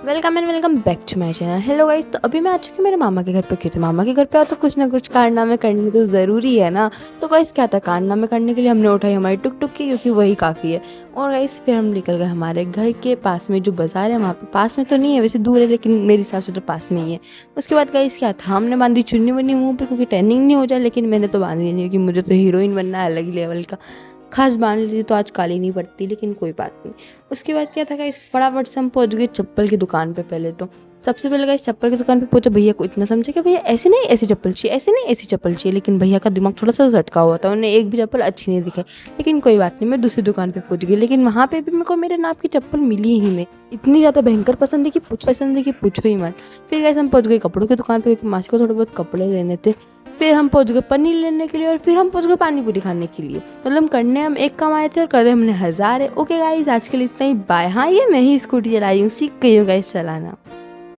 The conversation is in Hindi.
Welcome and welcome back to my channel. Hello guys, तो अभी मैं आ चुकी हूँ मेरे मामा के घर पे। क्योंकि मामा के घर पे आओ तो कुछ ना कुछ कारनामे करने तो ज़रूरी है ना। तो गाइस क्या था, कारनामे करने के लिए हमने उठाई हमारी टुक टुक की, क्योंकि वही काफ़ी है। और गाइस फिर हम निकल गए हमारे घर के पास में जो बाज़ार है, वहाँ पे पास में तो नहीं है, वैसे दूर है, लेकिन मेरे हिसाब से तो पास में ही है। उसके बाद गाइस क्या था, हमने बांधी चुन्नी वुन्नी मुँह पे, क्योंकि टैनिंग नहीं हो जाए। लेकिन मैंने तो बांधी नहीं, क्योंकि मुझे तो हीरोइन बनना है अलग ही लेवल का। खास बांध ली तो आज काली नहीं पड़ती, लेकिन कोई बात नहीं। उसके बाद क्या था गाइस, फटाफट से हम पहुंच गए चप्पल की दुकान पे। पहले तो सबसे पहले गाइस चप्पल की दुकान पे पहुंचे, भैया को इतना समझे कि भैया ऐसे नहीं ऐसी चप्पल चाहिए, ऐसे नहीं ऐसी चप्पल चाहिए। लेकिन भैया का दिमाग थोड़ा सा झटका हुआ था, उन्हें एक भी चप्पल अच्छी नहीं दिखाई। लेकिन कोई बात नहीं, मैं दूसरी दुकान पे पहुंच गई। लेकिन वहाँ पे भी मेरे को मेरे नाप की चप्पल मिली ही नहीं। इतनी ज़्यादा भयंकर पसंद है कि पूछो ही मत। फिर गाइस हम पहुंच गए कपड़ों की दुकान पे, क्योंकि मासी को थोड़े बहुत कपड़े लेने थे। फिर हम पहुंच गए पनीर लेने के लिए, और फिर हम पहुंच गए पानी पूरी खाने के लिए। मतलब करने हम एक काम आए थे और करे हमने 1000 है। ओके गाइस, आज के लिए इतना ही। बाय। हाँ, ये मैं ही स्कूटी चला रही हूँ, सीख गई हूँ गाइस चलाना।